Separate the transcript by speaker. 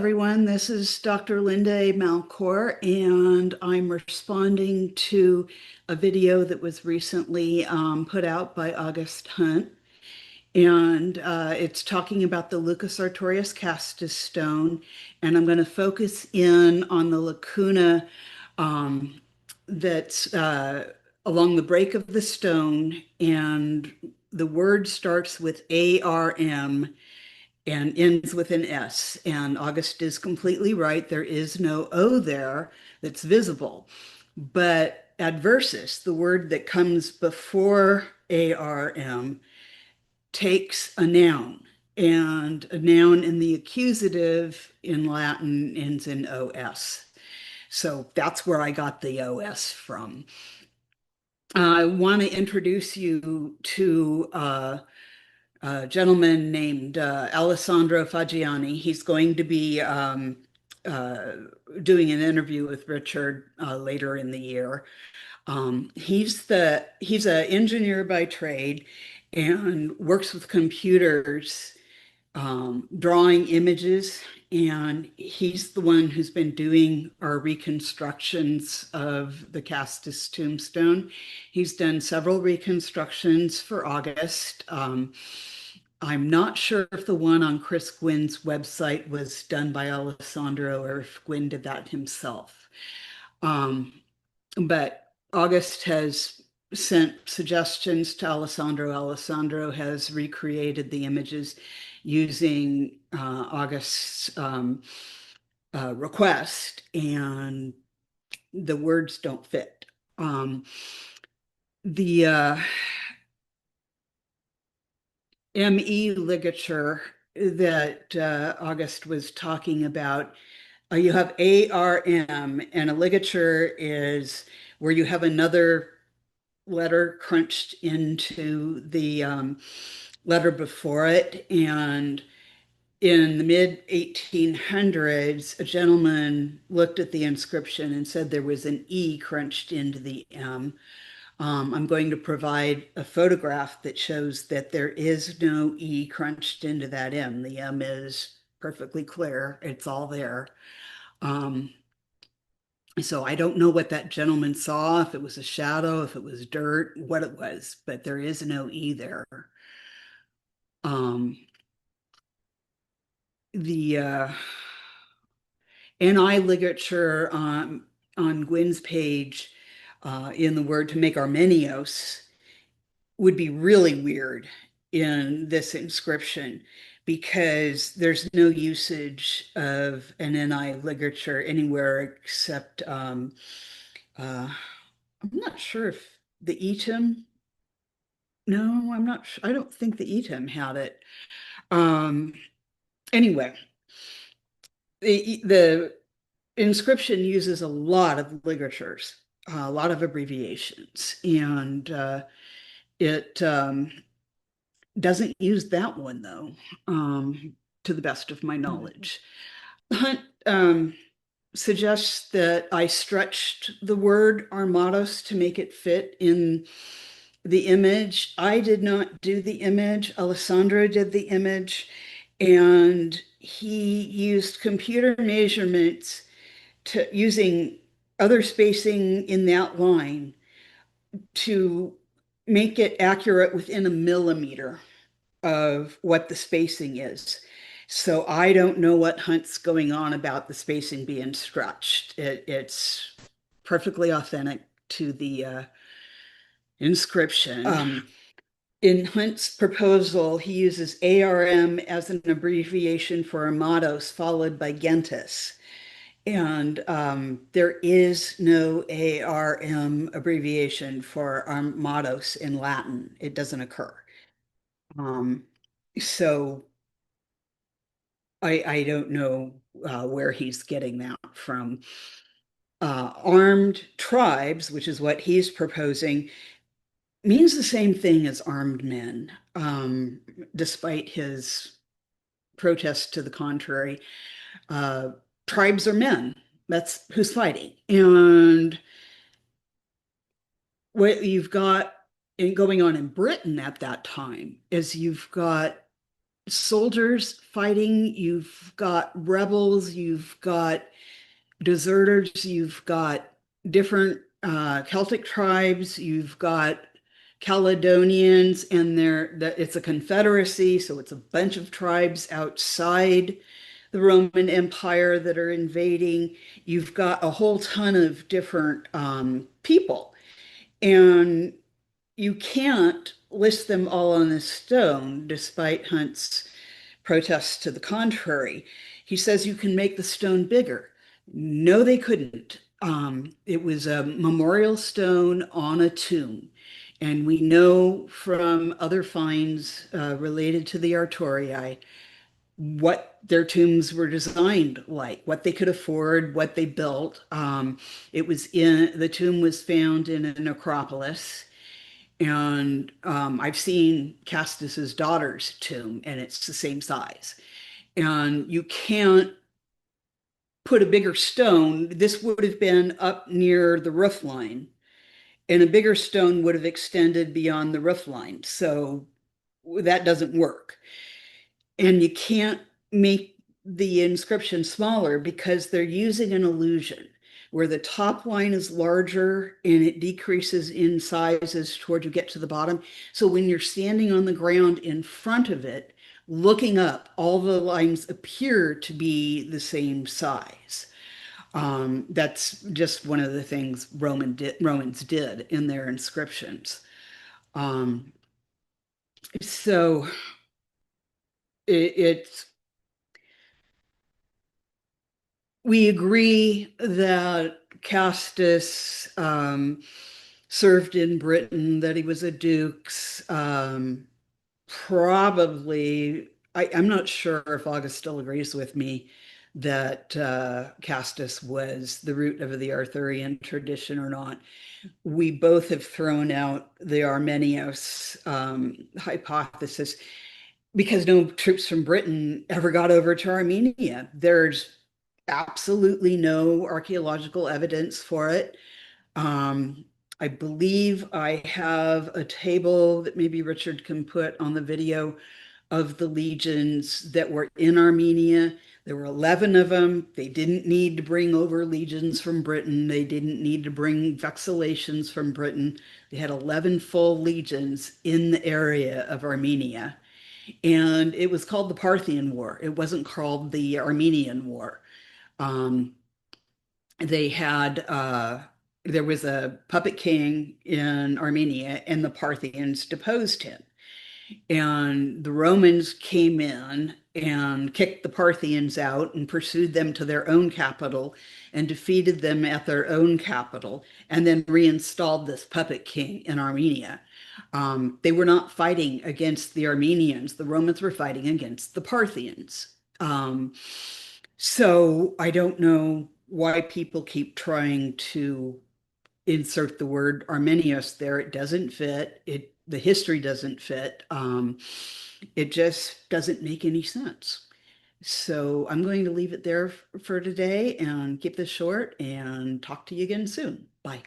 Speaker 1: everyone. This is Dr. Linda Malcor, and I'm responding to a video that was recently put out by August Hunt. And it's talking about the Lucius Artorius Castus stone. And I'm going to focus in on the lacuna that's along the break of the stone. And the word starts with ARM and ends with an S. And August is completely right. There is no O there that's visible. But adversus, the word that comes before ARM, takes a noun. And a noun in the accusative in Latin ends in OS. So that's where I got the OS from. I want to introduce you to a gentleman named Alessandro Faggiani. He's going to be uh, doing an interview with Richard later in the year. He's an engineer by trade and works with computers, drawing images, and he's the one who's been doing our reconstructions of the Castus tombstone. He's done several reconstructions for August. I'm not sure if the one on Chris Gwynn's website was done by Alessandro or if Gwynn did that himself. But August has sent suggestions to Alessandro. Alessandro has recreated the images using August's request, and the words don't fit. The ME ligature that August was talking about, you have ARM, and a ligature is where you have another letter crunched into the letter before it. And in the mid 1800s, a gentleman looked at the inscription and said there was an E crunched into the M. I'm going to provide a photograph that shows that there is no E crunched into that M. The M is perfectly clear. It's all there. So I don't know what that gentleman saw, if it was a shadow, if it was dirt, what it was, but there is no E there. Um, the NI ligature on Gwynn's page in the word to make Armenios would be really weird in this inscription because there's no usage of an NI ligature anywhere except I'm not sure if the Eton, no, I'm not sure. I don't think the Eton had it. Um, anyway, the inscription uses a lot of ligatures, a lot of abbreviations, and it doesn't use that one though, to the best of my knowledge. Hunt suggests that I stretched the word armados to make it fit in the image. I did not do the image. Alessandro did the image, and he used computer measurements to using other spacing in that line to make it accurate within a millimeter of what the spacing is. So I don't know what Hunt's going on about the spacing being stretched. It's perfectly authentic to the inscription. In Hunt's proposal, he uses ARM as an abbreviation for Armados, followed by Gentis. And there is no ARM abbreviation for Armados in Latin. It doesn't occur. So I don't know where he's getting that from. Armed tribes, which is what he's proposing, means the same thing as armed men, despite his protest to the contrary. Tribes are men. That's who's fighting. And what you've got going on in Britain at that time is you've got soldiers fighting, you've got rebels, you've got deserters, you've got different Celtic tribes, you've got Caledonians, and it's a confederacy, so it's a bunch of tribes outside the Roman Empire that are invading. You've got a whole ton of different people, and you can't list them all on a stone, despite Hunt's protests to the contrary. He says you can make the stone bigger. No, they couldn't. It was a memorial stone on a tomb. And we know from other finds related to the Artorii what their tombs were designed like, what they could afford, what they built. The tomb was found in a necropolis. And I've seen Castus's daughter's tomb, and it's the same size. And you can't put a bigger stone. This would have been up near the roof line, and a bigger stone would have extended beyond the roof line. So that doesn't work. And you can't make the inscription smaller because they're using an illusion where the top line is larger and it decreases in sizes toward you get to the bottom. So when you're standing on the ground in front of it, looking up, all the lines appear to be the same size. That's just one of the things Romans did in their inscriptions. Um, so it's we agree that Castus served in Britain, that he was a duke's. Probably, I'm not sure if August still agrees with me that Castus was the root of the Arthurian tradition or not. We both have thrown out the Armenios hypothesis because no troops from Britain ever got over to Armenia. There's absolutely no archaeological evidence for it. Um, I believe I have a table that maybe Richard can put on the video of the legions that were in Armenia. There were 11 of them. They didn't need to bring over legions from Britain. They didn't need to bring vexallations from Britain. They had 11 full legions in the area of Armenia. And it was called the Parthian War. It wasn't called the Armenian War. Um, they had there was a puppet king in Armenia, and the Parthians deposed him. And the Romans came in and kicked the Parthians out and pursued them to their own capital and defeated them at their own capital, and then reinstalled this puppet king in Armenia. They were not fighting against the Armenians. The Romans were fighting against the Parthians. So I don't know why people keep trying to insert the word Armenius there. It doesn't fit. The history doesn't fit. It just doesn't make any sense. So I'm going to leave it there for today and keep this short and talk to you again soon. Bye.